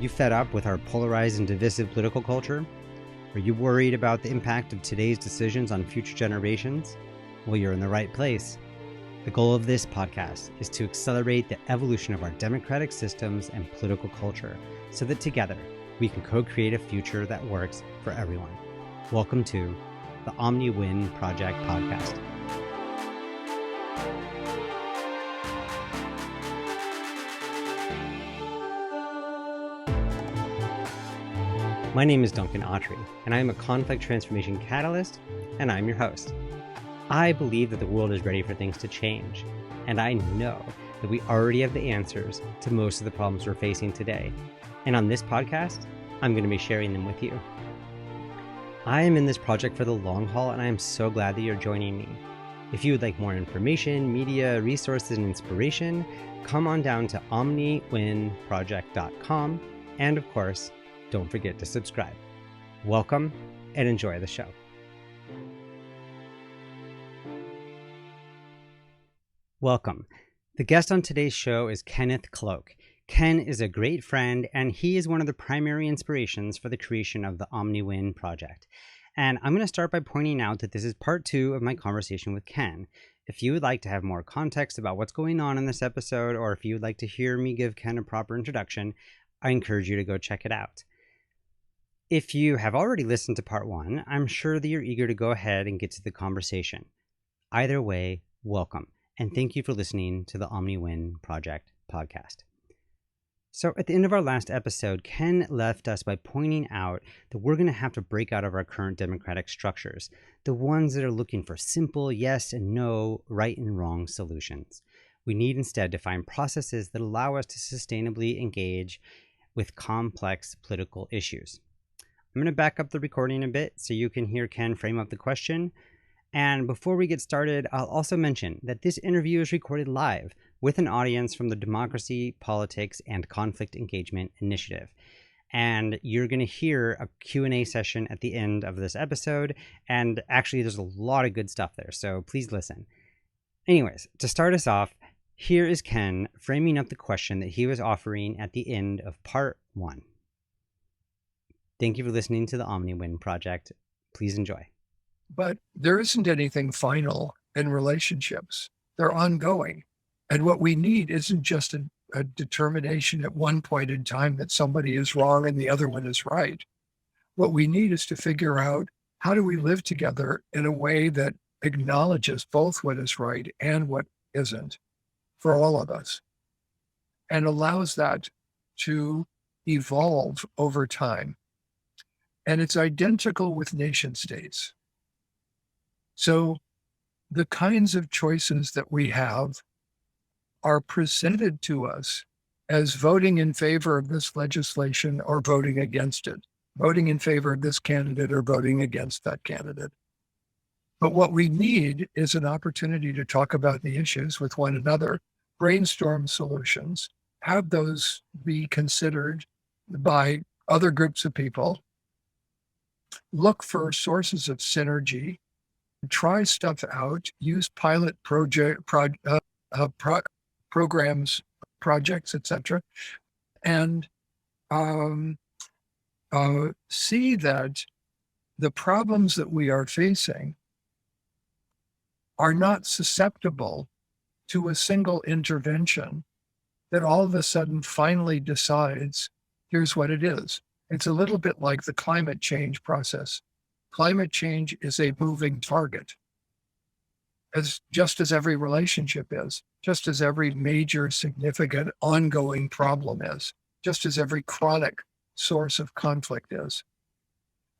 You fed up with our polarized and divisive political culture? Are you worried about the impact of today's decisions on future generations? Well, you're in the right place. The goal of this podcast is to accelerate the evolution of our democratic systems and political culture so that together we can co-create a future that works for everyone. Welcome to the Omni-Win Project Podcast. My name is Duncan Autrey, and I am a conflict transformation catalyst, and I'm your host. I believe that the world is ready for things to change, and I know that we already have the answers to most of the problems we're facing today. And on this podcast, I'm going to be sharing them with you. I am in this project for the long haul, and I am so glad that you're joining me. If you would like more information, media, resources, and inspiration, come on down to omniwinproject.com, and of course, don't forget to subscribe. Welcome and enjoy the show. Welcome. The guest on today's show is Ken Cloke. Ken is a great friend, and he is one of the primary inspirations for the creation of the Omni-Win Project. And I'm going to start by pointing out that this is part 2 of my conversation with Ken. If you would like to have more context about what's going on in this episode, or if you would like to hear me give Ken a proper introduction, I encourage you to go check it out. If you have already listened to part 1, I'm sure that you're eager to go ahead and get to the conversation. Either way, welcome, and thank you for listening to the Omni-Win Project Podcast. So at the end of our last episode, Ken left us by pointing out that we're going to have to break out of our current democratic structures, the ones that are looking for simple yes and no, right and wrong solutions. We need instead to find processes that allow us to sustainably engage with complex political issues. I'm going to back up the recording a bit so you can hear Ken frame up the question. And before we get started, I'll also mention that this interview is recorded live with an audience from the Democracy, Politics, and Conflict Engagement Initiative. And you're going to hear a Q&A session at the end of this episode. And actually, there's a lot of good stuff there, so please listen. Anyways, to start us off, here is Ken framing up the question that he was offering at the end of part 1. Thank you for listening to the Omni-Win Project. Please enjoy. But there isn't anything final in relationships. They're ongoing. And what we need isn't just a determination at one point in time that somebody is wrong and the other one is right. What we need is to figure out, how do we live together in a way that acknowledges both what is right and what isn't for all of us, and allows that to evolve over time. And it's identical with nation states. So the kinds of choices that we have are presented to us as voting in favor of this legislation or voting against it, voting in favor of this candidate or voting against that candidate. But what we need is an opportunity to talk about the issues with one another, brainstorm solutions, have those be considered by other groups of people, look for sources of synergy, try stuff out, use pilot programs, projects, etc., and see that the problems that we are facing are not susceptible to a single intervention that all of a sudden finally decides, here's what it is. It's a little bit like the climate change process. Climate change is a moving target, just as every relationship is, just as every major, significant, ongoing problem is, just as every chronic source of conflict is.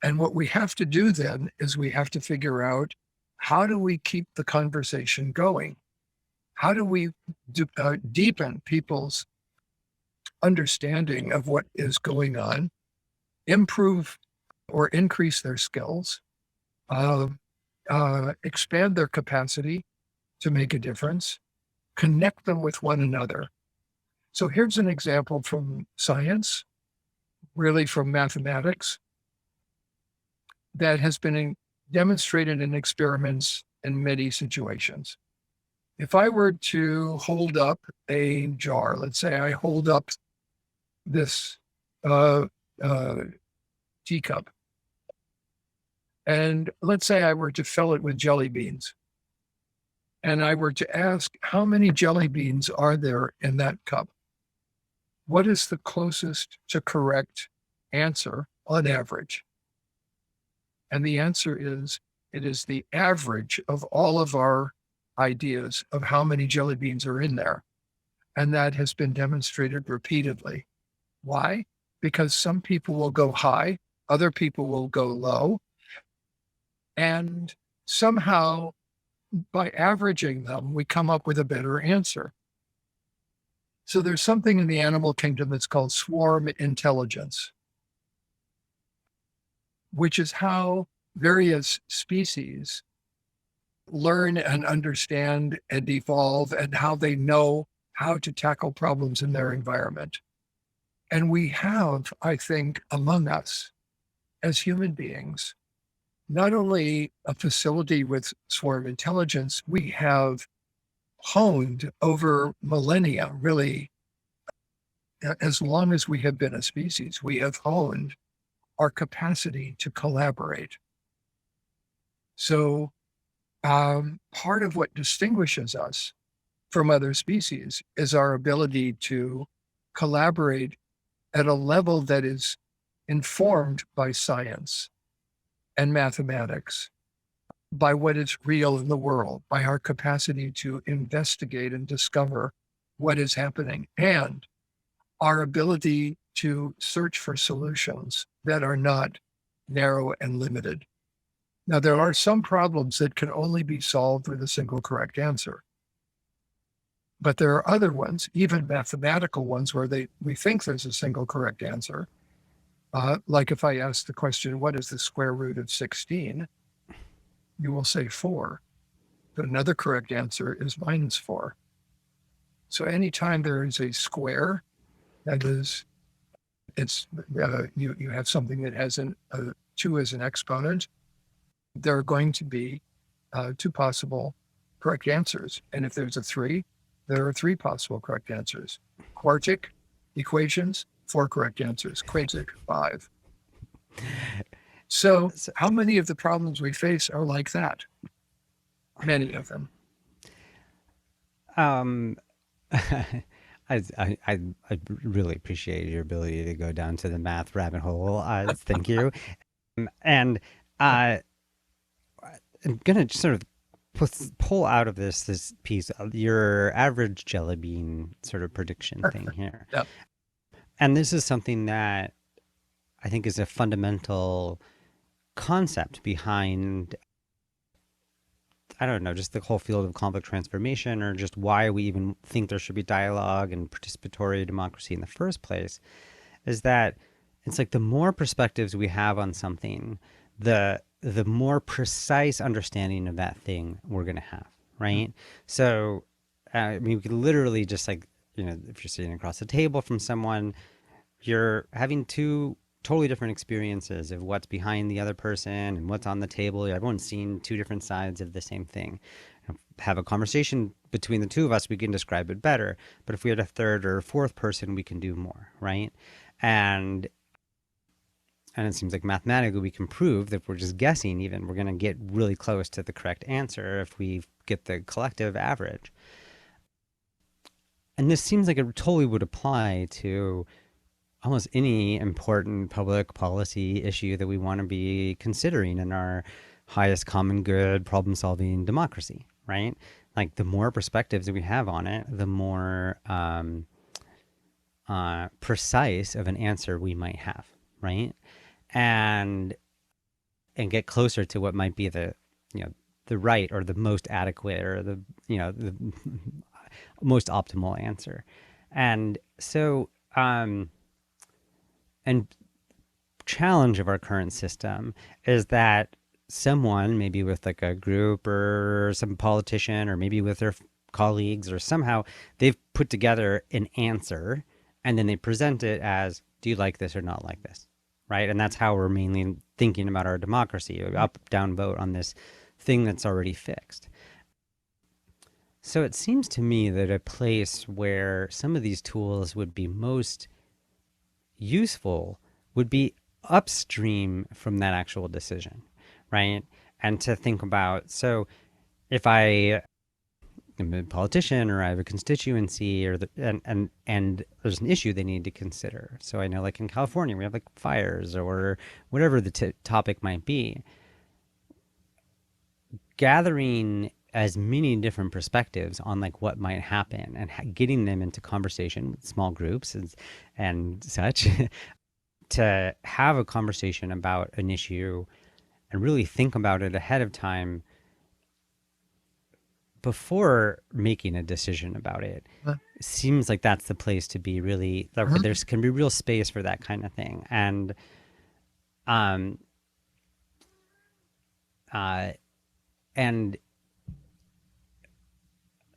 And what we have to do then is we have to figure out, how do we keep the conversation going? How do we deepen people's understanding of what is going on, improve or increase their skills, expand their capacity to make a difference, connect them with one another. So here's an example from science, really from mathematics, that has been demonstrated in experiments in many situations. If I were to hold up a jar, let's say I hold up this uh, uh, teacup. And let's say I were to fill it with jelly beans. And I were to ask, how many jelly beans are there in that cup? What is the closest to correct answer on average? And the answer is, it is the average of all of our ideas of how many jelly beans are in there. And that has been demonstrated repeatedly. Why? Because some people will go high, other people will go low. And somehow, by averaging them, we come up with a better answer. So there's something in the animal kingdom that's called swarm intelligence, which is how various species learn and understand and evolve, and how they know how to tackle problems in their environment. And we have, I think, among us as human beings, not only a facility with swarm intelligence, we have honed over millennia, really, as long as we have been a species, we have honed our capacity to collaborate. So part of what distinguishes us from other species is our ability to collaborate at a level that is informed by science and mathematics, by what is real in the world, by our capacity to investigate and discover what is happening, and our ability to search for solutions that are not narrow and limited. Now, there are some problems that can only be solved with a single correct answer. But there are other ones, even mathematical ones, where we think there's a single correct answer. Like if I ask the question, what is the square root of 16? You will say 4. But another correct answer is -4. So anytime there is a square, that is, you have something that has 2 as an exponent, there are going to be 2 possible correct answers. And if there's a 3, there are 3 possible correct answers. Quartic equations, 4 correct answers. Quasic, 5. So how many of the problems we face are like that? Many of them. I really appreciate your ability to go down to the math rabbit hole. Thank you. And I'm going to sort of pull out of this piece of your average jelly bean sort of prediction thing here. Yep. And this is something that I think is a fundamental concept behind, I don't know, just the whole field of conflict transformation, or just why we even think there should be dialogue and participatory democracy in the first place, is that it's like the more perspectives we have on something, the more precise understanding of that thing we're going to have, right? Mm-hmm. So, I mean, we could literally just like, you know, if you're sitting across the table from someone, you're having 2 totally different experiences of what's behind the other person and what's on the table. Everyone's seen 2 different sides of the same thing. Have a conversation between the 2 of us, we can describe it better. But if we had a 3rd or 4th person, we can do more, right? And it seems like mathematically we can prove that if we're just guessing even, we're going to get really close to the correct answer if we get the collective average. And this seems like it totally would apply to almost any important public policy issue that we want to be considering in our highest common good problem-solving democracy, right? Like the more perspectives that we have on it, the more precise of an answer we might have, right? And get closer to what might be the, you know, the right or the most adequate or the, you know, the most optimal answer. And so, and challenge of our current system is that someone, maybe with like a group or some politician or maybe with their colleagues or somehow, they've put together an answer and then they present it as, do you like this or not like this? Right? And that's how we're mainly thinking about our democracy, up, down vote on this thing that's already fixed. So it seems to me that a place where some of these tools would be most useful would be upstream from that actual decision, right? And to think about, so if I am a politician or I have a constituency and there's an issue they need to consider. So I know like in California, we have like fires or whatever the topic might be. Gathering as many different perspectives on like what might happen and getting them into conversation with small groups and such to have a conversation about an issue and really think about it ahead of time before making a decision about it. Seems like that's the place to be, really. There's can be real space for that kind of thing. And and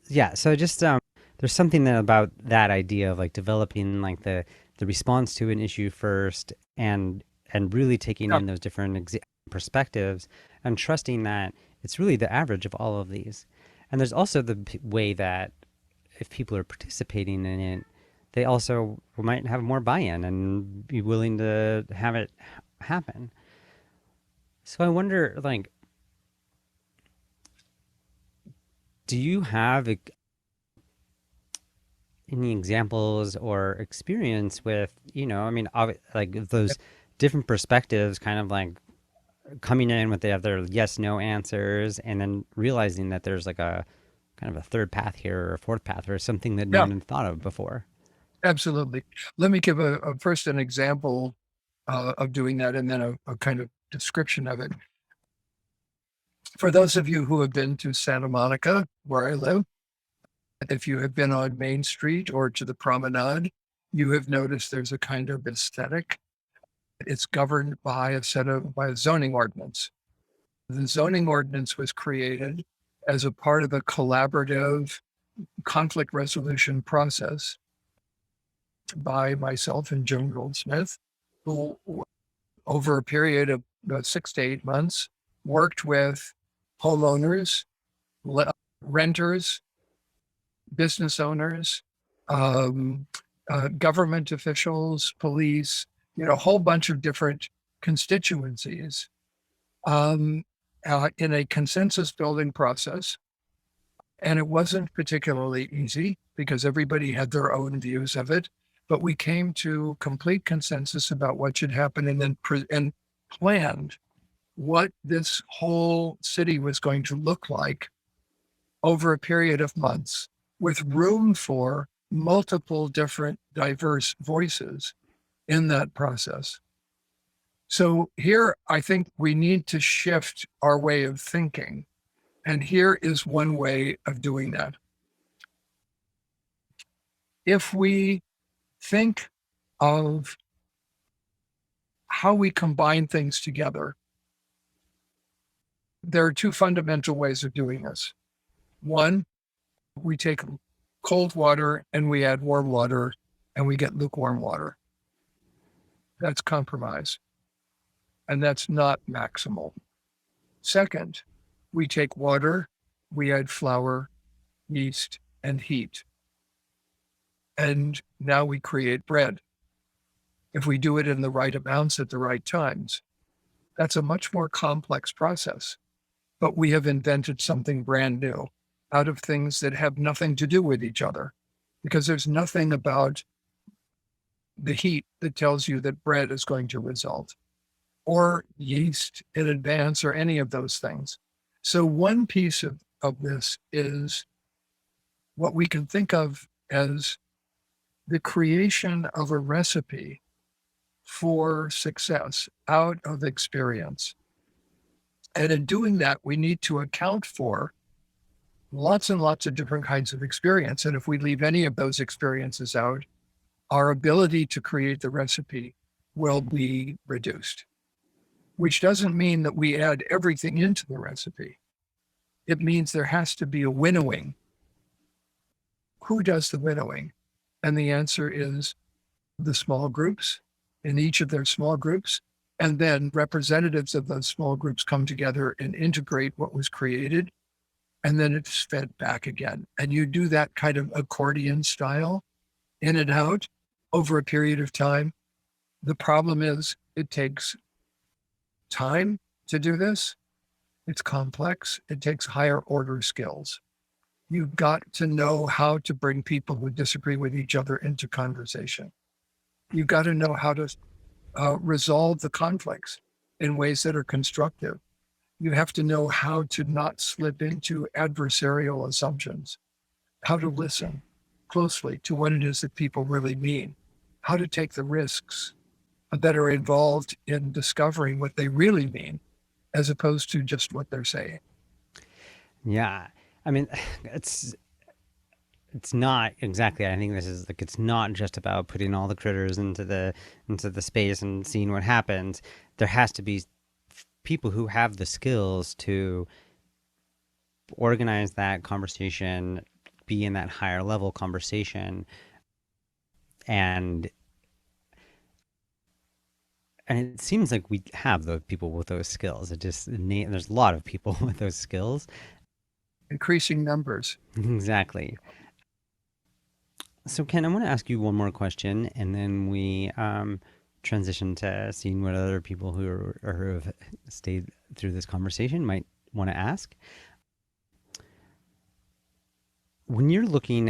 yeah, so just there's something about that idea of like developing like the response to an issue first and really taking in those different perspectives and trusting that it's really the average of all of these. And there's also the way that if people are participating in it, they also might have more buy-in and be willing to have it happen. So I wonder, like, do you have any examples or experience with, I mean, like those different perspectives kind of like coming in with the other yes, no answers and then realizing that there's like a kind of a third path here or a fourth path or something that no one had thought of before? Absolutely. Let me give first an example of doing that and then a kind of description of it. For those of you who have been to Santa Monica, where I live, if you have been on Main Street or to the promenade, you have noticed there's a kind of aesthetic. It's governed by a zoning ordinance. The zoning ordinance was created as a part of a collaborative conflict resolution process by myself and Joan Goldsmith, who over a period of about 6 to 8 months worked with homeowners, renters, business owners, government officials, police, a whole bunch of different constituencies in a consensus building process. And it wasn't particularly easy because everybody had their own views of it, but we came to complete consensus about what should happen and then planned what this whole city was going to look like over a period of months, with room for multiple different diverse voices in that process. So here, I think we need to shift our way of thinking. And here is one way of doing that. If we think of how we combine things together, there are two fundamental ways of doing this. One, we take cold water and we add warm water and we get lukewarm water. That's compromise. And that's not maximal. Second, we take water, we add flour, yeast, and heat. And now we create bread. If we do it in the right amounts at the right times, that's a much more complex process. But we have invented something brand new out of things that have nothing to do with each other, because there's nothing about the heat that tells you that bread is going to result, or yeast in advance, or any of those things. So one piece of this is what we can think of as the creation of a recipe for success out of experience. And in doing that, we need to account for lots and lots of different kinds of experience. And if we leave any of those experiences out, our ability to create the recipe will be reduced, which doesn't mean that we add everything into the recipe. It means there has to be a winnowing. Who does the winnowing? And the answer is the small groups in each of their small groups. And then representatives of those small groups come together and integrate what was created. And then it's fed back again. And you do that kind of accordion style in and out over a period of time. The problem is it takes time to do this. It's complex. It takes higher order skills. You've got to know how to bring people who disagree with each other into conversation. You've got to know how to resolve the conflicts in ways that are constructive. You have to know how to not slip into adversarial assumptions, how to listen closely to what it is that people really mean, how to take the risks that are involved in discovering what they really mean, as opposed to just what they're saying. Yeah. I mean, it's not exactly, I think this is like, it's not just about putting all the critters into the space and seeing what happens. There has to be people who have the skills to organize that conversation, be in that higher level conversation, and it seems like we have those people with those skills. There's a lot of people with those skills. Increasing numbers. Exactly. So, Ken, I want to ask you one more question, and then we transition to seeing what other people who have stayed through this conversation might want to ask. When you're looking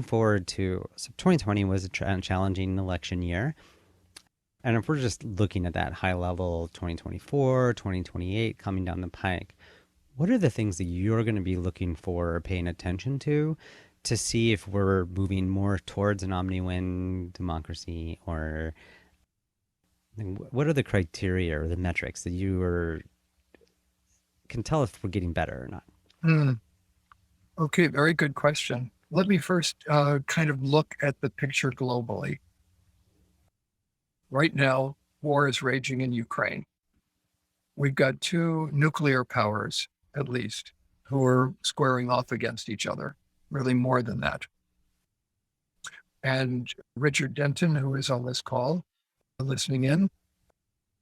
forward to, so 2020 was a challenging election year. And if we're just looking at that high level 2024, 2028 coming down the pike, what are the things that you're going to be looking for or paying attention to see if we're moving more towards an Omni-Win democracy? Or what are the criteria or the metrics that you can tell if we're getting better or not? Okay, very good question. Let me first kind of look at the picture globally. Right now, war is raging in Ukraine. We've got two nuclear powers, at least, who are squaring off against each other, really more than that. And Richard Denton, who is on this call, listening in,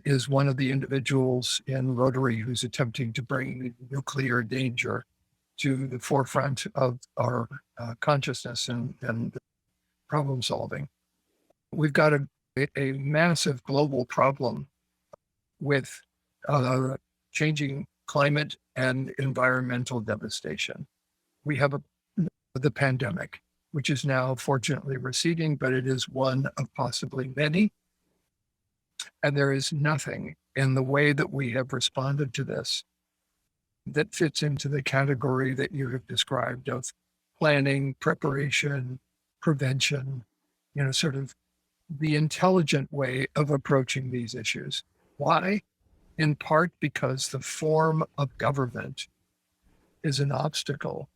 is one of the individuals in Rotary who's attempting to bring nuclear danger to the forefront of our consciousness and problem solving. We've got a massive global problem with changing climate and environmental devastation. We have the pandemic, which is now fortunately receding, but it is one of possibly many. And there is nothing in the way that we have responded to this that fits into the category that you have described of planning, preparation, prevention, sort of the intelligent way of approaching these issues. Why? In part because the form of government is an obstacle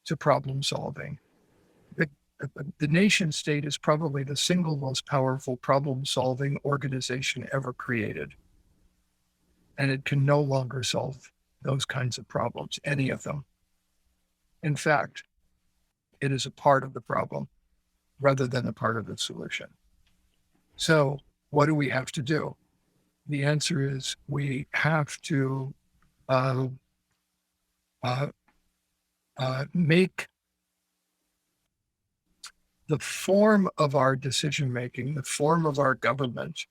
to problem solving. The nation state is probably the single most powerful problem solving organization ever created. And it can no longer solve those kinds of problems, any of them. In fact, it is a part of the problem rather than a part of the solution. So what do we have to do? The answer is we have to make the form of our decision-making, the form of our government,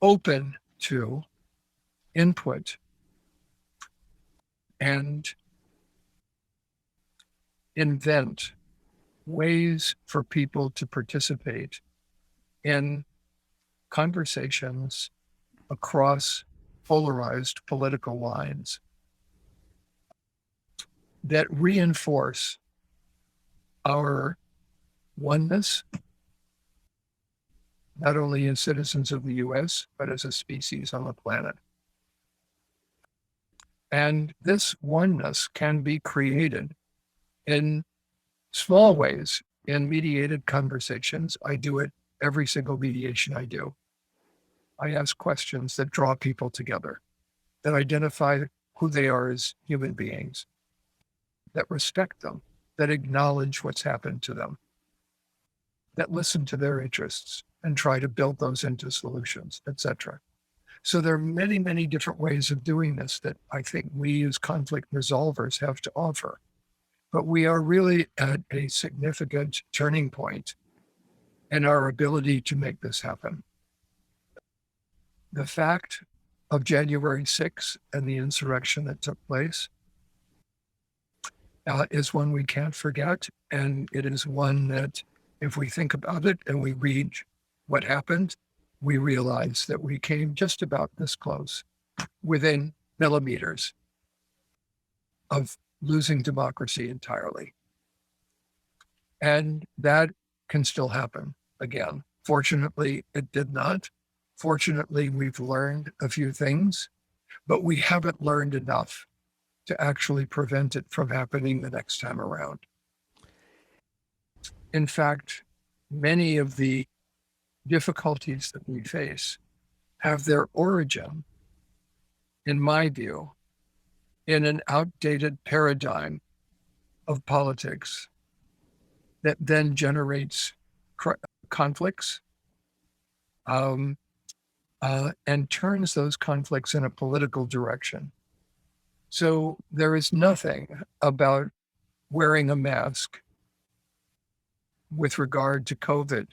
open to input and invent ways for people to participate in conversations across polarized political lines that reinforce our oneness, not only as citizens of the US, but as a species on the planet. And this oneness can be created in small ways in mediated conversations. I do it every single mediation I do. I ask questions that draw people together, that identify who they are as human beings, that respect them, that acknowledge what's happened to them, that listen to their interests and try to build those into solutions, etc. So there are many, many different ways of doing this that I think we as conflict resolvers have to offer. But we are really at a significant turning point in our ability to make this happen. The fact of January 6th and the insurrection that took place is one we can't forget. And it is one that, if we think about it and we read what happened, we realize that we came just about this close, within millimeters of losing democracy entirely. And that can still happen again. Fortunately, it did not. Fortunately, we've learned a few things, but we haven't learned enough to actually prevent it from happening the next time around. In fact, many of the difficulties that we face have their origin, in my view, in an outdated paradigm of politics that then generates conflicts and turns those conflicts in a political direction. So there is nothing about wearing a mask with regard to COVID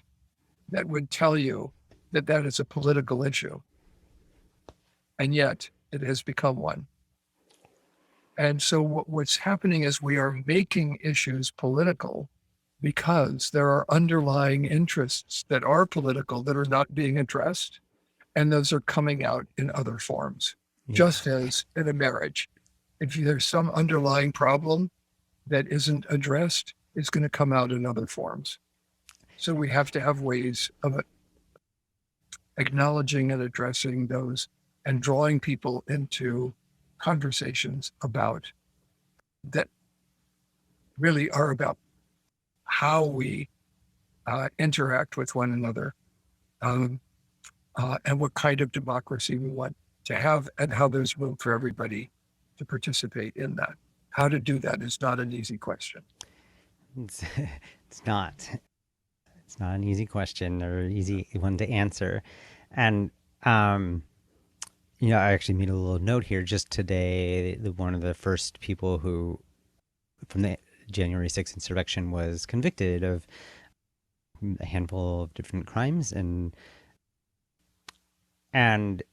that would tell you that that is a political issue. And yet it has become one. And so what's happening is we are making issues political because there are underlying interests that are political that are not being addressed. And those are coming out in other forms, just as in a marriage. If there's some underlying problem that isn't addressed, it's going to come out in other forms. So we have to have ways of acknowledging and addressing those and drawing people into conversations about that really are about how we interact with one another and what kind of democracy we want to have and how there's room for everybody to participate in that. How to do that is not an easy question. It's not. It's not an easy question or easy one to answer. And, I actually made a little note here just today. One of the first people who, from the January 6th insurrection, was convicted of a handful of different crimes. And it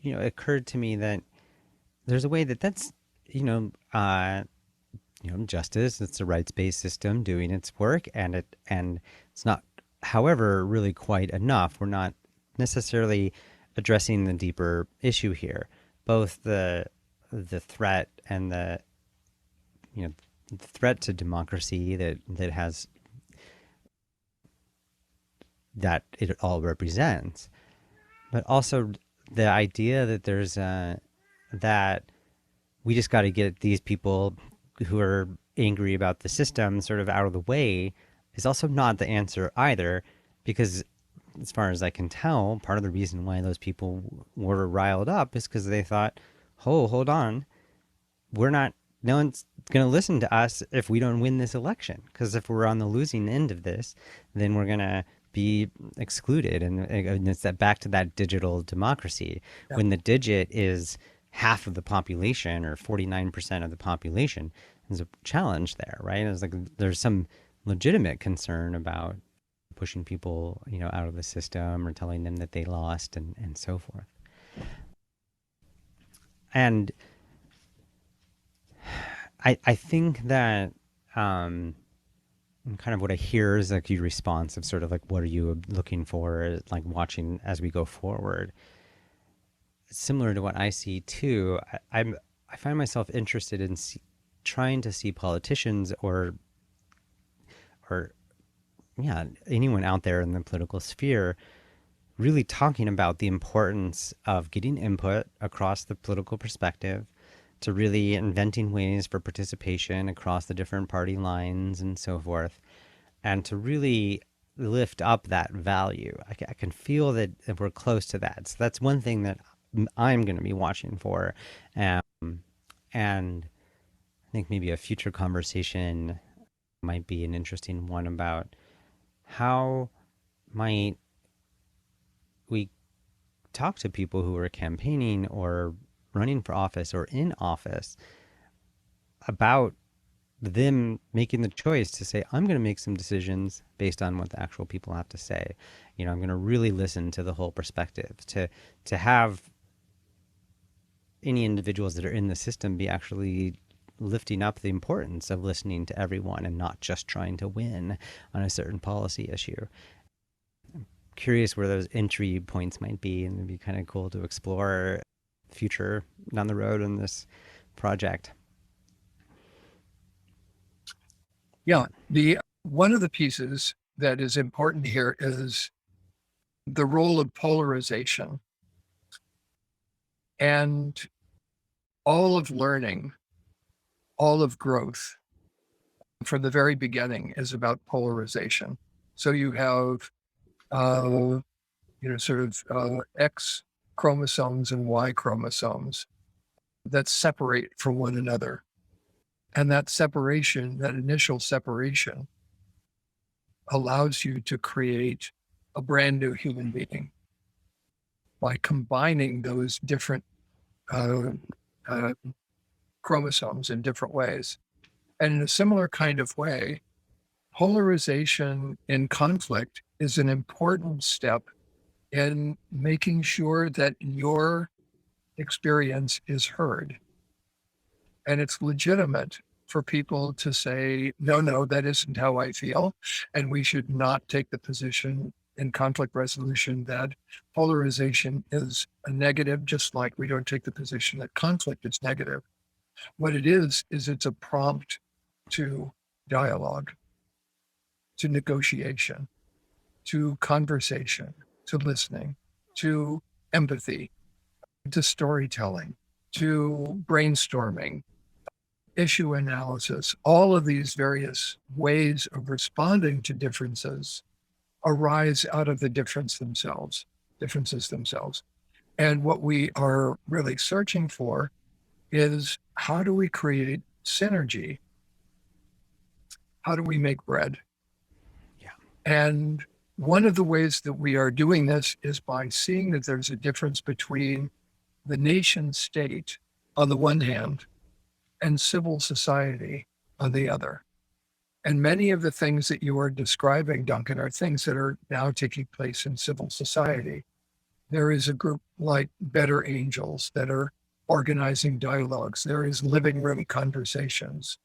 occurred to me that there's a way that's, justice. It's a rights-based system doing its work, and it's not, however, really quite enough. We're not necessarily addressing the deeper issue here, both the threat and the threat to democracy that has that it all represents, but also the idea that there's that we just got to get these people who are angry about the system sort of out of the way is also not the answer either, because as far as I can tell, part of the reason why those people were riled up is because they thought, oh, hold on, no one's going to listen to us if we don't win this election, because if we're on the losing end of this, then we're going to be excluded. And it's back to that digital democracy. Yeah. When the digit is half of the population or 49% of the population, there's a challenge there, right? It's like there's some legitimate concern about pushing people, out of the system or telling them that they lost and so forth. And I think that kind of what I hear is like your response of sort of like, what are you looking for, like watching as we go forward? Similar to what I see too, I find myself interested in trying to see politicians or anyone out there in the political sphere really talking about the importance of getting input across the political perspective, to really inventing ways for participation across the different party lines and so forth, and to really lift up that value. I can feel that we're close to that. So that's one thing that I'm going to be watching for. And I think maybe a future conversation might be an interesting one about how might we talk to people who are campaigning or running for office or in office about them making the choice to say, I'm going to make some decisions based on what the actual people have to say. I'm going to really listen to the whole perspective, to have any individuals that are in the system be actually lifting up the importance of listening to everyone and not just trying to win on a certain policy issue. Curious where those entry points might be, and it'd be kind of cool to explore future down the road in this project. Yeah, the one of the pieces that is important here is the role of polarization. And all of learning, all of growth from the very beginning is about polarization. So you have, X chromosomes and Y chromosomes that separate from one another. And that separation, that initial separation, allows you to create a brand new human being by combining those different chromosomes in different ways. And in a similar kind of way, polarization in conflict is an important step in making sure that your experience is heard. And it's legitimate for people to say, no, that isn't how I feel. And we should not take the position in conflict resolution that polarization is a negative, just like we don't take the position that conflict is negative. What it is it's a prompt to dialogue, to negotiation, to conversation, to listening, to empathy, to storytelling, to brainstorming, issue analysis. All of these various ways of responding to differences arise out of the differences themselves. And what we are really searching for is, how do we create synergy? How do we make bread? Yeah. And one of the ways that we are doing this is by seeing that there's a difference between the nation state on the one hand and civil society on the other. And many of the things that you are describing, Duncan, are things that are now taking place in civil society. There is a group like Better Angels that are organizing dialogues. There is living room conversations.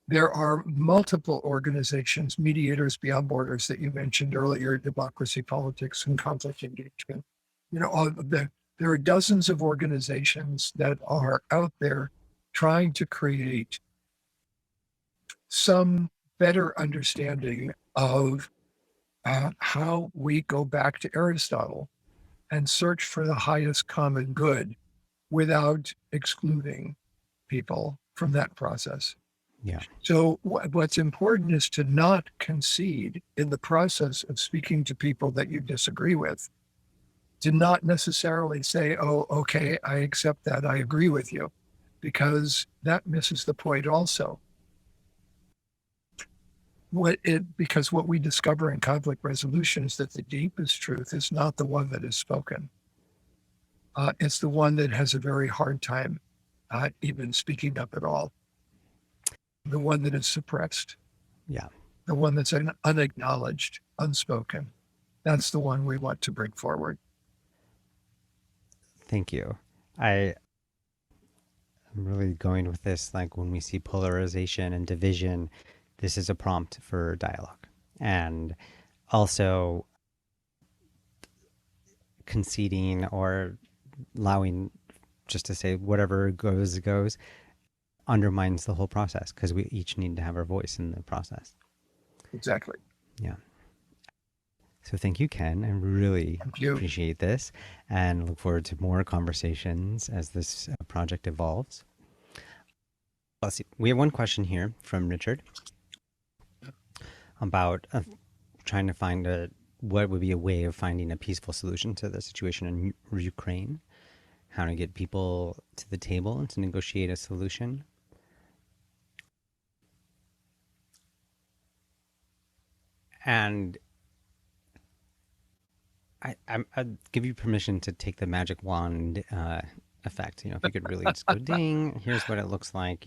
There are multiple organizations, Mediators Beyond Borders that you mentioned earlier, democracy, politics, and conflict engagement. There are dozens of organizations that are out there trying to create some better understanding of how we go back to Aristotle and search for the highest common good without excluding people from that process. Yeah. So what's important is to not concede in the process of speaking to people that you disagree with, to not necessarily say, oh, okay, I accept that, I agree with you, because that misses the point also. Because what we discover in conflict resolution is that the deepest truth is not the one that is spoken. It's the one that has a very hard time even speaking up at all. The one that is suppressed. Yeah. The one that's unacknowledged, unspoken. That's the one we want to bring forward. Thank you. I'm really going with this, like when we see polarization and division, this is a prompt for dialogue. And also conceding or allowing just to say whatever goes undermines the whole process, because we each need to have our voice in the process. Exactly. Yeah. So thank you, Ken. I really appreciate this and look forward to more conversations as this project evolves. Let's see. We have one question here from Richard about trying to find what would be a way of finding a peaceful solution to the situation in Ukraine, how to get people to the table and to negotiate a solution. And I'd give you permission to take the magic wand effect. If you could really just go, ding, here's what it looks like.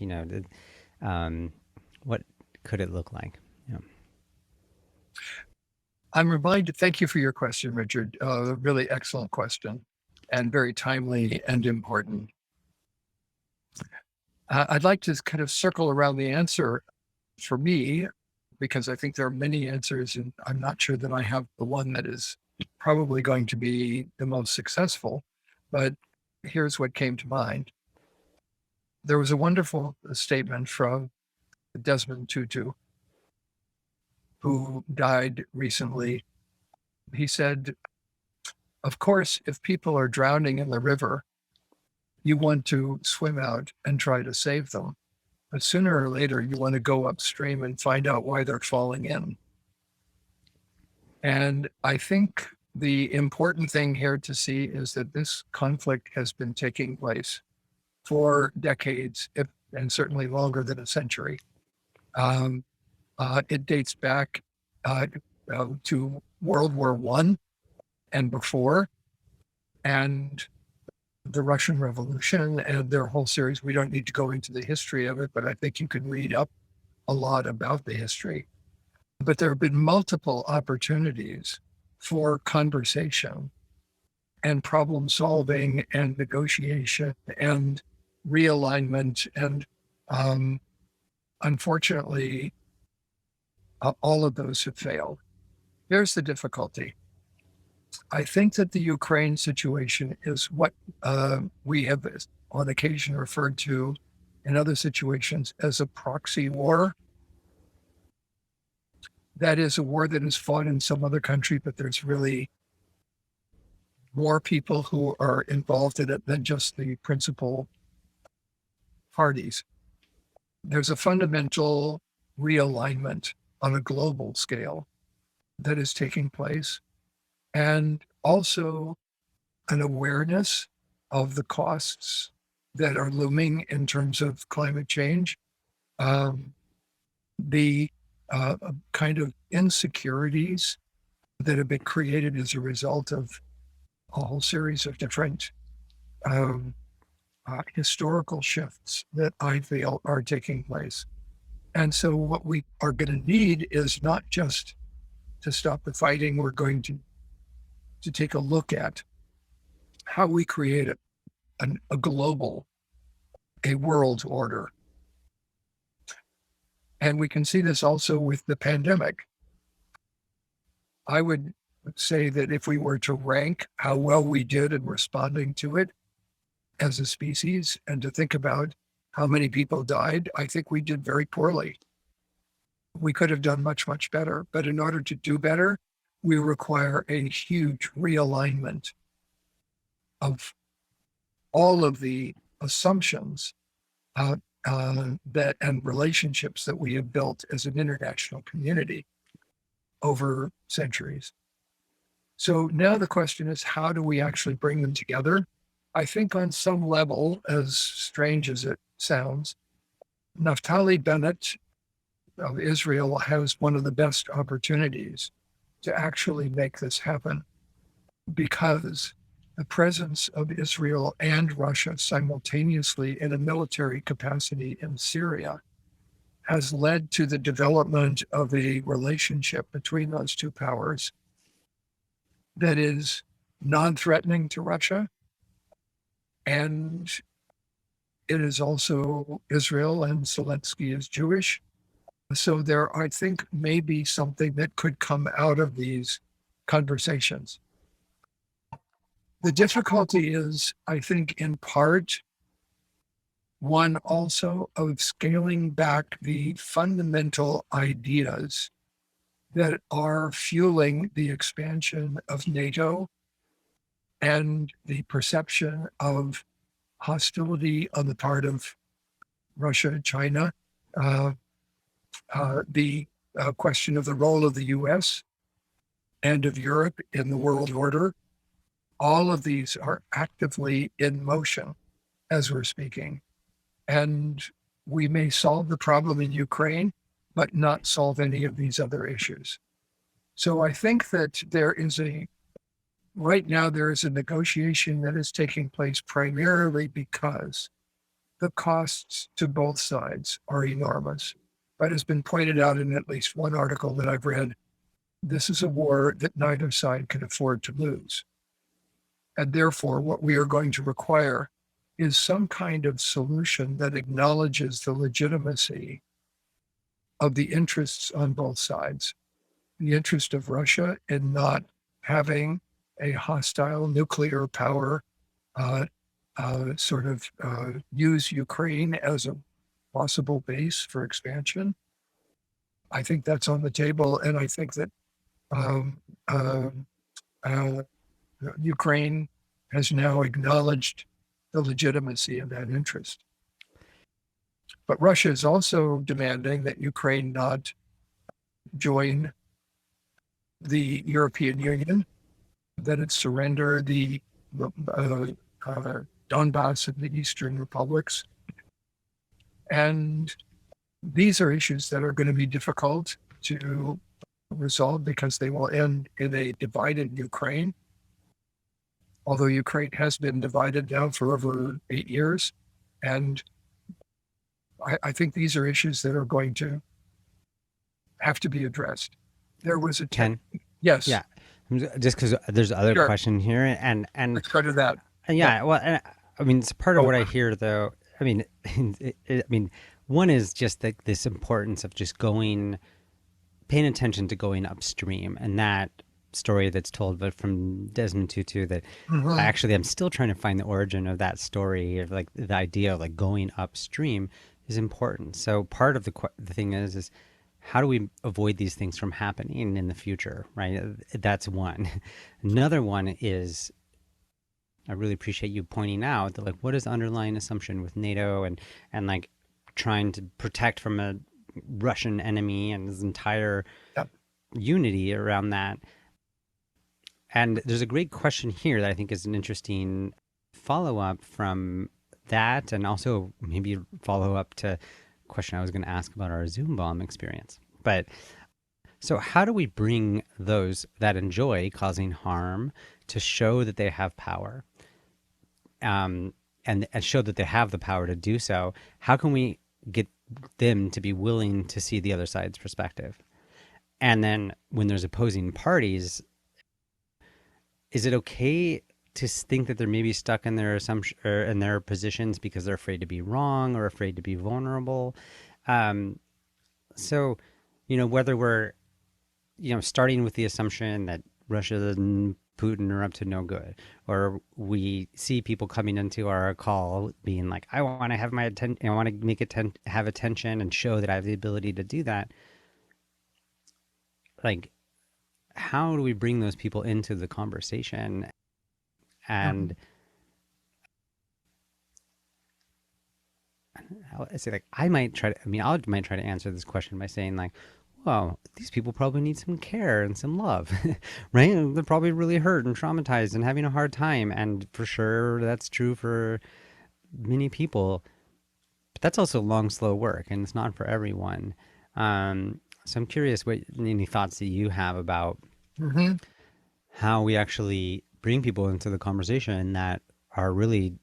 What could it look like? Yeah. I'm reminded, thank you for your question, Richard. Really excellent question and very timely and important. I'd like to kind of circle around the answer for me, because I think there are many answers, and I'm not sure that I have the one that is probably going to be the most successful. But here's what came to mind. There was a wonderful statement from Desmond Tutu, who died recently. He said, of course, if people are drowning in the river, you want to swim out and try to save them. But sooner or later, you want to go upstream and find out why they're falling in. And I think the important thing here to see is that this conflict has been taking place for decades, and certainly longer than a century. It dates back to World War I and before, and the Russian Revolution and their whole series. We don't need to go into the history of it, but I think you can read up a lot about the history. But there have been multiple opportunities for conversation and problem solving and negotiation and realignment. And unfortunately, all of those have failed. Here's the difficulty. I think that the Ukraine situation is what we have on occasion referred to in other situations as a proxy war. That is a war that is fought in some other country, but there's really more people who are involved in it than just the principal parties. There's a fundamental realignment on a global scale that is taking place, and also an awareness of the costs that are looming in terms of climate change, the kind of insecurities that have been created as a result of a whole series of different historical shifts that I feel are taking place. And so what we are going to need is not just to stop the fighting, we're going to take a look at how we create a global, a world order. And we can see this also with the pandemic. I would say that if we were to rank how well we did in responding to it as a species and to think about how many people died, I think we did very poorly. We could have done much, much better. But in order to do better, we require a huge realignment of all of the assumptions that and relationships that we have built as an international community over centuries. So now the question is, how do we actually bring them together? I think on some level, as strange as it sounds, Naftali Bennett of Israel has one of the best opportunities to actually make this happen, because the presence of Israel and Russia simultaneously in a military capacity in Syria has led to the development of a relationship between those two powers that is non-threatening to Russia. And it is also Israel, and Zelensky is Jewish. So there, I think, may be something that could come out of these conversations. The difficulty is, I think, in part, one also of scaling back the fundamental ideas that are fueling the expansion of NATO and the perception of hostility on the part of Russia and China, the question of the role of the US and of Europe in the world order. All of these are actively in motion as we're speaking. And we may solve the problem in Ukraine, but not solve any of these other issues. So I think that right now there is a negotiation that is taking place primarily because the costs to both sides are enormous. But as been pointed out in at least one article that I've read, this is a war that neither side can afford to lose. And therefore, what we are going to require is some kind of solution that acknowledges the legitimacy of the interests on both sides. The interest of Russia in not having a hostile nuclear power use Ukraine as a possible base for expansion. I think that's on the table, and I think that Ukraine has now acknowledged the legitimacy of that interest. But Russia is also demanding that Ukraine not join the European Union, that it surrender the Donbass and the Eastern republics. And these are issues that are going to be difficult to resolve because they will end in a divided Ukraine. Although Ukraine has been divided now for over 8 years. And I think these are issues that are going to have to be addressed. There was a Ken? Yes. Yeah. Just because there's other Sure. question here, and Let's go to that. yeah, well, and I mean, it's part of what I hear, though. I mean, one is just this importance of just paying attention to going upstream, and that story that's told but from Desmond Tutu that actually I'm still trying to find the origin of that story, of like the idea of like going upstream is important. So part of the thing is how do we avoid these things from happening in the future, right? That's one. Another one is, I really appreciate you pointing out that like what is the underlying assumption with NATO and like trying to protect from a Russian enemy and this entire unity around that. And there's a great question here that I think is an interesting follow-up from that, and also maybe follow up to a question I was going to ask about our Zoom bomb experience. But so how do we bring those that enjoy causing harm to show that they have power, and show that they have the power to do so? How can we get them to be willing to see the other side's perspective? And then when there's opposing parties, is it okay to think that they're maybe stuck in their assumption or in their positions because they're afraid to be wrong or afraid to be vulnerable? So, whether we're, starting with the assumption that Russia and Putin are up to no good, or we see people coming into our call being like, I want to have my attention, I want to have attention and show that I have the ability to do that. Like, how do we bring those people into the conversation? And I say, like, I might try to answer this question by saying, like, well, these people probably need some care and some love, right? They're probably really hurt and traumatized and having a hard time. And for sure, that's true for many people. But that's also long, slow work, and it's not for everyone. So I'm curious any thoughts that you have about how we actually bring people into the conversation that are really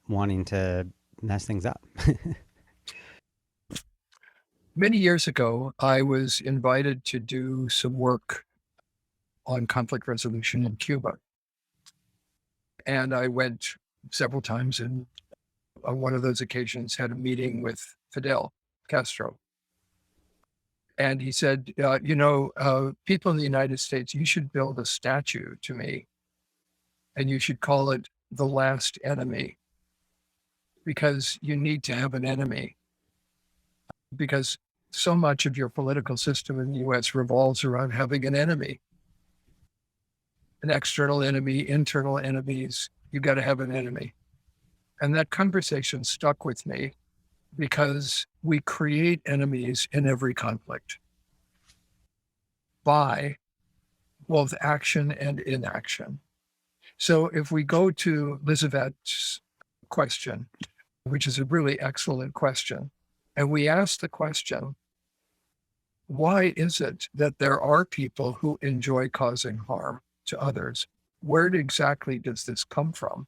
wanting to mess things up. Many years ago, I was invited to do some work on conflict resolution in Cuba. And I went several times, and on one of those occasions had a meeting with Fidel Castro. And he said, people in the United States, you should build a statue to me, and you should call it The Last Enemy, because you need to have an enemy. Because so much of your political system in the U.S. revolves around having an enemy, an external enemy, internal enemies. You've got to have an enemy. And that conversation stuck with me because we create enemies in every conflict by both action and inaction. So if we go to Lisavet's question, which is a really excellent question, and we ask the question, why is it that there are people who enjoy causing harm to others? Where exactly does this come from?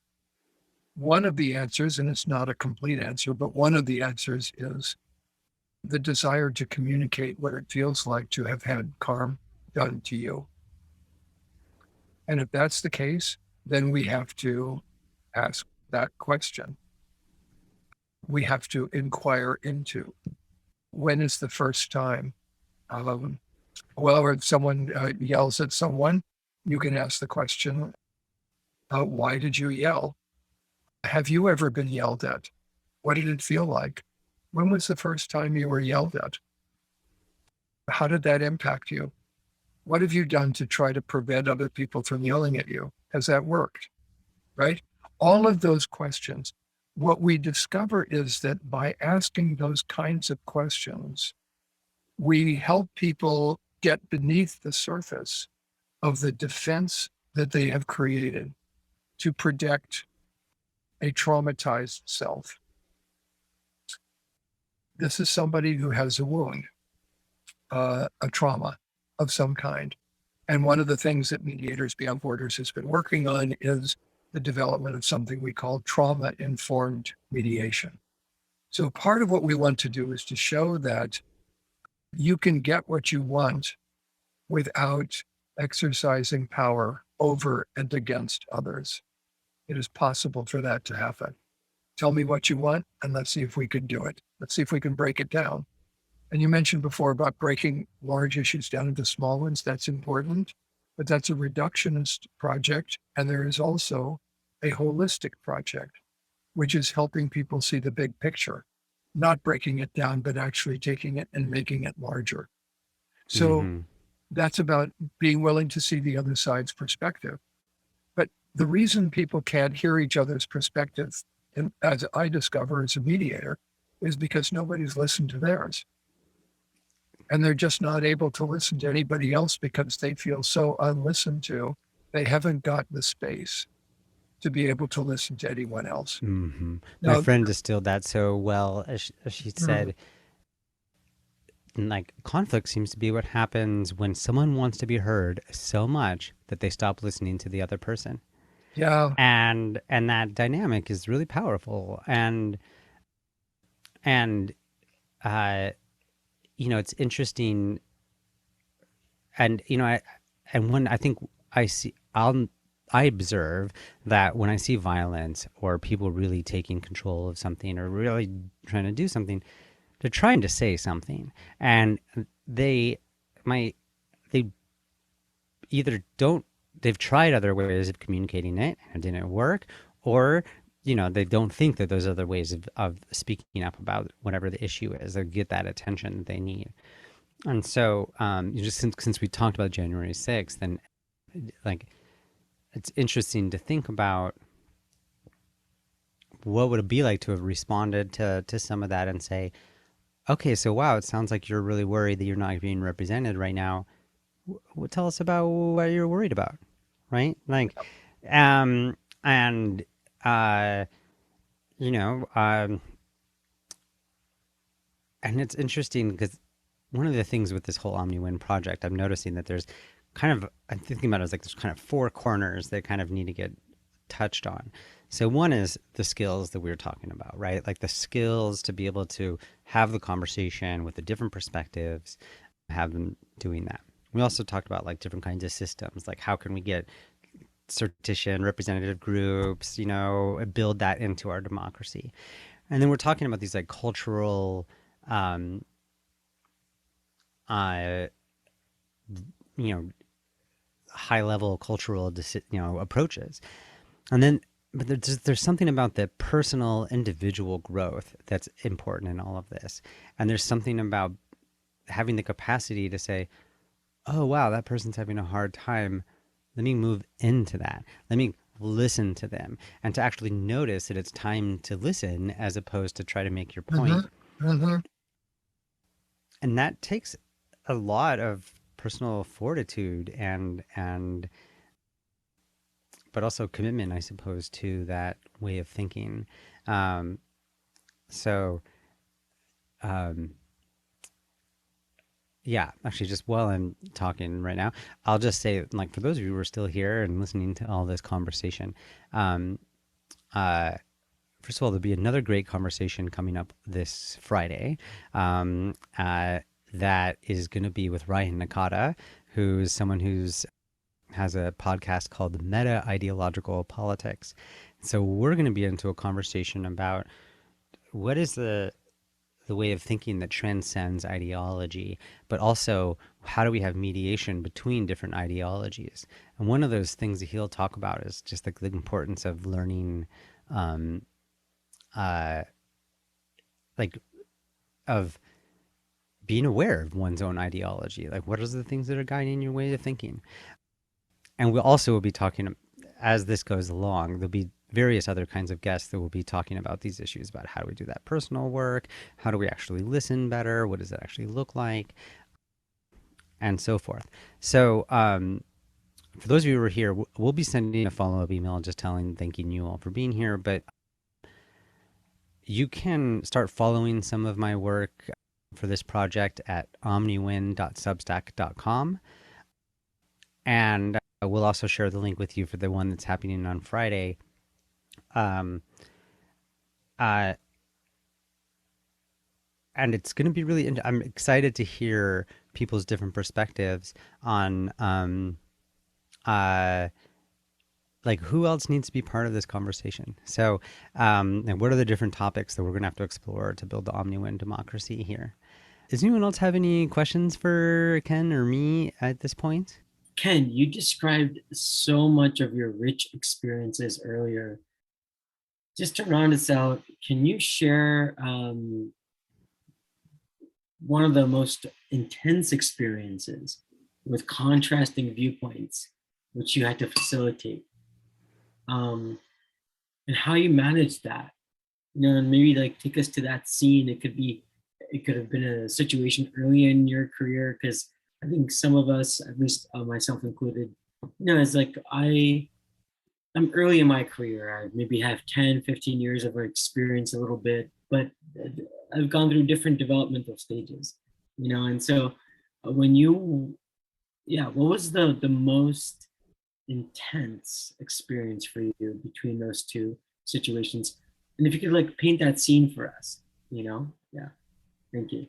one of the answers, and it's not a complete answer, but one of the answers is the desire to communicate what it feels like to have had harm done to you. And if that's the case, then we have to ask that question. We have to inquire into when is the first time. When someone yells at someone, you can ask the question, why did you yell? Have you ever been yelled at? What did it feel like? When was the first time you were yelled at? How did that impact you? What have you done to try to prevent other people from yelling at you? Has that worked? Right? All of those questions. What we discover is that by asking those kinds of questions, we help people get beneath the surface of the defense that they have created to protect a traumatized self. This is somebody who has a wound, a trauma of some kind. And one of the things that Mediators Beyond Borders has been working on is the development of something we call trauma-informed mediation. So part of what we want to do is to show that you can get what you want without exercising power over and against others. It is possible for that to happen. Tell me what you want, and let's see if we can do it. Let's see if we can break it down. And you mentioned before about breaking large issues down into small ones. That's important, but that's a reductionist project. And there is also a holistic project, which is helping people see the big picture, not breaking it down, but actually taking it and making it larger. So that's about being willing to see the other side's perspective. But the reason people can't hear each other's perspective, and as I discover as a mediator, is because nobody's listened to theirs. And they're just not able to listen to anybody else because they feel so unlistened to. They haven't got the space to be able to listen to anyone else. My friend distilled that so well, as she said, like conflict seems to be what happens when someone wants to be heard so much that they stop listening to the other person. Yeah. And that dynamic is really powerful. And it's interesting. And, I observe that when I see violence or people really taking control of something or really trying to do something, they're trying to say something, and they've tried other ways of communicating it and it didn't work, or they don't think that those other ways of speaking up about whatever the issue is or get that attention that they need. And so just since we talked about January 6th, and like it's interesting to think about what would it be like to have responded to some of that and say, okay, so wow, it sounds like you're really worried that you're not being represented right now. Tell us about what you're worried about, right? Like, and it's interesting because one of the things with this whole Omni-Win project, I'm noticing that I'm thinking about it as like there's kind of four corners that kind of need to get touched on. So one is the skills that we were talking about, right? Like the skills to be able to have the conversation with the different perspectives, have them doing that. We also talked about like different kinds of systems, like how can we get certition, representative groups, build that into our democracy. And then we're talking about these like cultural, high level cultural, approaches. And then, but there's something about the personal individual growth that's important in all of this. And there's something about having the capacity to say, oh, wow, that person's having a hard time. Let me move into that. Let me listen to them, and to actually notice that it's time to listen as opposed to try to make your point. And that takes a lot of personal fortitude and but also commitment, I suppose, to that way of thinking. Yeah, actually, just while I'm talking right now, I'll just say, like, for those of you who are still here and listening to all this conversation, first of all, there'll be another great conversation coming up this Friday. That is going to be with Ryan Nakata, who's someone who's has a podcast called Meta Ideological Politics. So we're going to be into a conversation about what is the way of thinking that transcends ideology, but also how do we have mediation between different ideologies? And one of those things that he'll talk about is just the importance of learning, um, uh, like of being aware of one's own ideology. Like, what are the things that are guiding your way of thinking? And we also will be talking, as this goes along, there'll be various other kinds of guests that will be talking about these issues, about how do we do that personal work, how do we actually listen better, what does it actually look like, and so forth. So for those of you who are here, we'll be sending a follow-up email just thanking you all for being here, but you can start following some of my work for this project at omniwin.substack.com. And we'll also share the link with you for the one that's happening on Friday. And it's going to be really, I'm excited to hear people's different perspectives on, like, who else needs to be part of this conversation. So, and what are the different topics that we're going to have to explore to build the Omni-Win democracy here? Does anyone else have any questions for Ken or me at this point? Ken, you described so much of your rich experiences earlier. Just to round us out, can you share one of the most intense experiences with contrasting viewpoints, which you had to facilitate, and how you managed that? And maybe like take us to that scene. It could have been a situation early in your career, because I think some of us, at least myself included, it's like I'm early in my career. I maybe have 10, 15 years of experience a little bit, but I've gone through different developmental stages, and so when what was the most intense experience for you between those two situations? And if you could like paint that scene for us, yeah, thank you.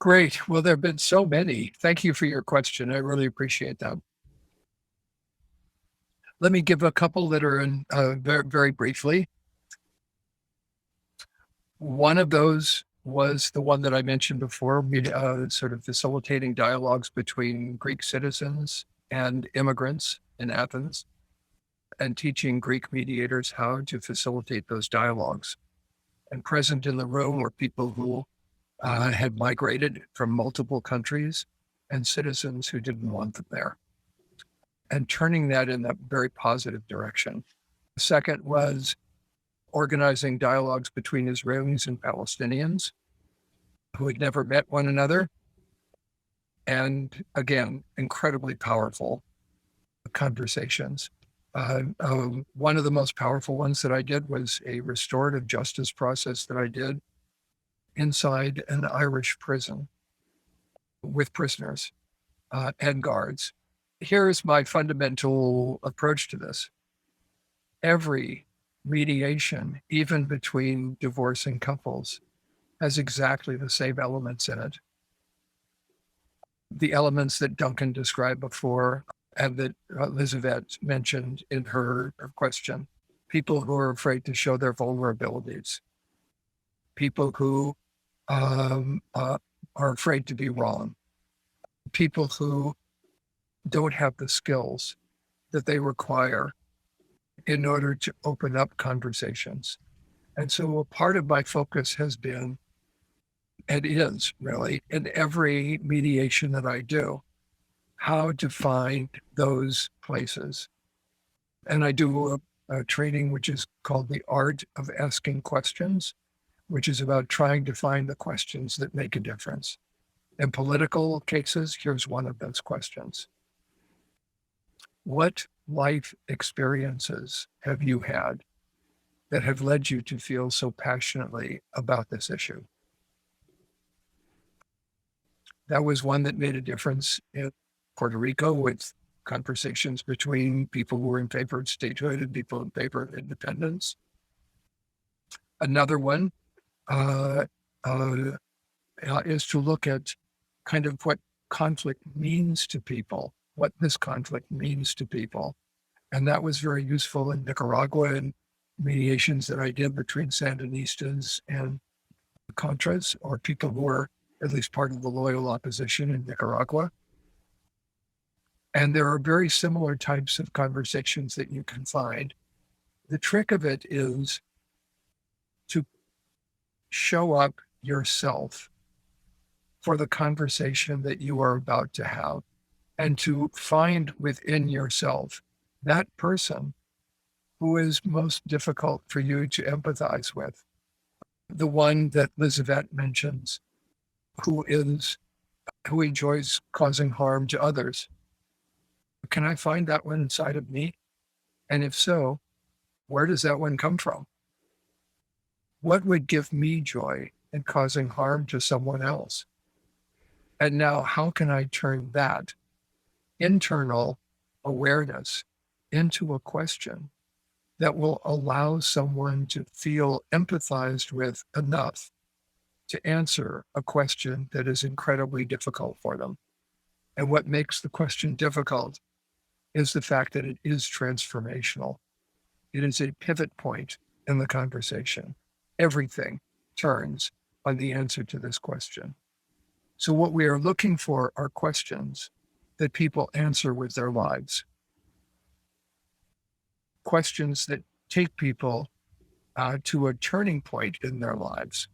Great. Well, there have been so many. Thank you for your question. I really appreciate that. Let me give a couple that are in very, very briefly. One of those was the one that I mentioned before, sort of facilitating dialogues between Greek citizens and immigrants in Athens, and teaching Greek mediators how to facilitate those dialogues. And present in the room were people who had migrated from multiple countries and citizens who didn't want them there, and turning that in a very positive direction. The second was organizing dialogues between Israelis and Palestinians who had never met one another. And again, incredibly powerful conversations. One of the most powerful ones that I did was a restorative justice process that I did inside an Irish prison with prisoners and guards. Here's my fundamental approach to this. Every mediation, even between divorcing couples, has exactly the same elements in it. The elements that Duncan described before and that Elizabeth mentioned in her question. People who are afraid to show their vulnerabilities. People who are afraid to be wrong. People who don't have the skills that they require in order to open up conversations. And so a part of my focus has been, and is really, in every mediation that I do, how to find those places. And I do a training which is called the Art of Asking Questions, which is about trying to find the questions that make a difference. In political cases, here's one of those questions. What life experiences have you had that have led you to feel so passionately about this issue? That was one that made a difference in Puerto Rico with conversations between people who were in favor of statehood and people in favor of independence. Another one uh, uh, is to look at kind of what conflict means to people, what this conflict means to people. And that was very useful in Nicaragua and mediations that I did between Sandinistas and Contras, or people who were at least part of the loyal opposition in Nicaragua. And there are very similar types of conversations that you can find. The trick of it is to show up yourself for the conversation that you are about to have, and to find within yourself that person who is most difficult for you to empathize with. The one that Lizavette mentions, who enjoys causing harm to others. Can I find that one inside of me? And if so, where does that one come from? What would give me joy in causing harm to someone else? And now, how can I turn that internal awareness into a question that will allow someone to feel empathized with enough to answer a question that is incredibly difficult for them? And what makes the question difficult is the fact that it is transformational. It is a pivot point in the conversation. Everything turns on the answer to this question. So what we are looking for are questions that people answer with their lives. Questions that take people to a turning point in their lives,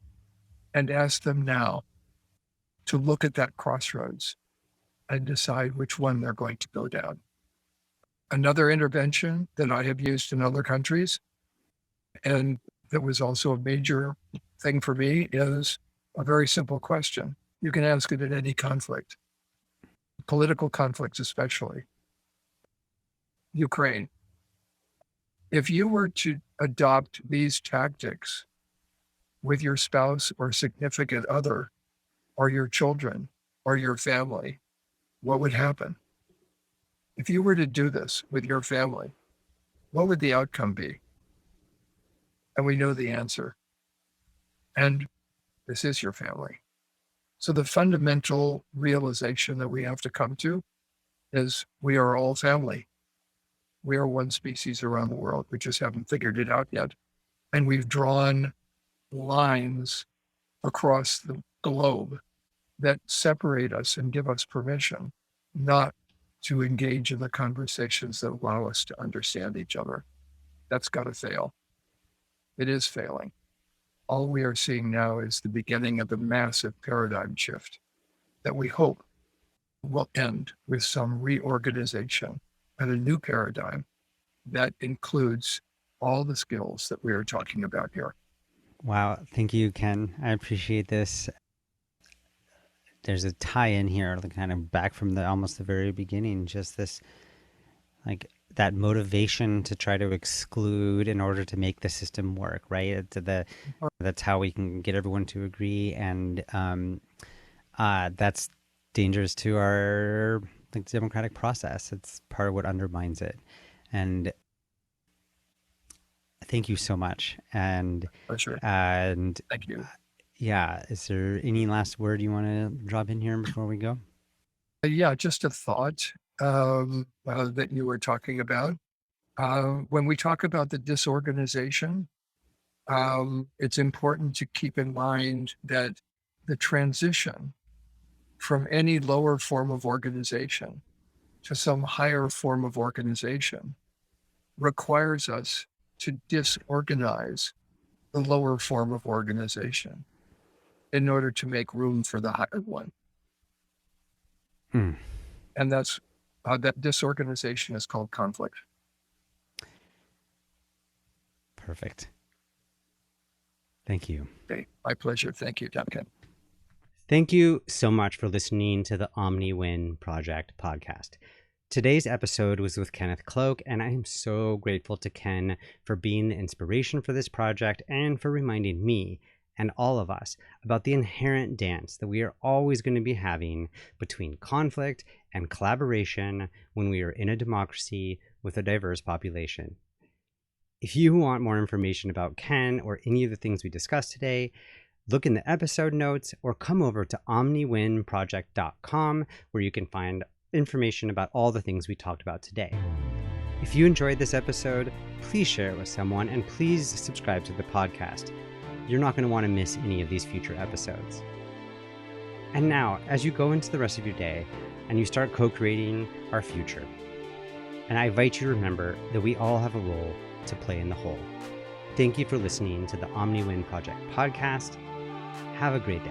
and ask them now to look at that crossroads and decide which one they're going to go down. Another intervention that I have used in other countries, and that was also a major thing for me, is a very simple question. You can ask it in any conflict, political conflicts especially. Ukraine. If you were to adopt these tactics with your spouse or significant other, or your children, or your family, what would happen? If you were to do this with your family, what would the outcome be? And we know the answer. And this is your family. So the fundamental realization that we have to come to is we are all family. We are one species around the world. We just haven't figured it out yet. And we've drawn lines across the globe that separate us and give us permission not to engage in the conversations that allow us to understand each other. That's got to fail. It is failing. All we are seeing now is the beginning of a massive paradigm shift that we hope will end with some reorganization and a new paradigm that includes all the skills that we are talking about here. Wow. Thank you, Ken. I appreciate this. There's a tie in here, kind of back from almost the very beginning, just this, like, that motivation to try to exclude in order to make the system work, right? That's how we can get everyone to agree. And that's dangerous to our democratic process. It's part of what undermines it. And thank you so much. And Pleasure. And thank you. Yeah. Is there any last word you want to drop in here before we go? Yeah, just a thought that you were talking about. When we talk about the disorganization, it's important to keep in mind that the transition from any lower form of organization to some higher form of organization requires us to disorganize the lower form of organization in order to make room for the higher one. And that's that disorganization is called conflict. Perfect. Thank you. Okay, my pleasure. Thank you, Duncan. Thank you so much for listening to the Omni-Win Project Podcast. Today's episode was with Kenneth Cloke, and I am so grateful to Ken for being the inspiration for this project and for reminding me and all of us about the inherent dance that we are always going to be having between conflict and collaboration when we are in a democracy with a diverse population. If you want more information about Ken or any of the things we discussed today, look in the episode notes or come over to omniwinproject.com where you can find information about all the things we talked about today. If you enjoyed this episode, please share it with someone and please subscribe to the podcast. You're not going to want to miss any of these future episodes. And now, as you go into the rest of your day and you start co-creating our future, and I invite you to remember that we all have a role to play in the whole. Thank you for listening to the Omni-Win Project Podcast. Have a great day.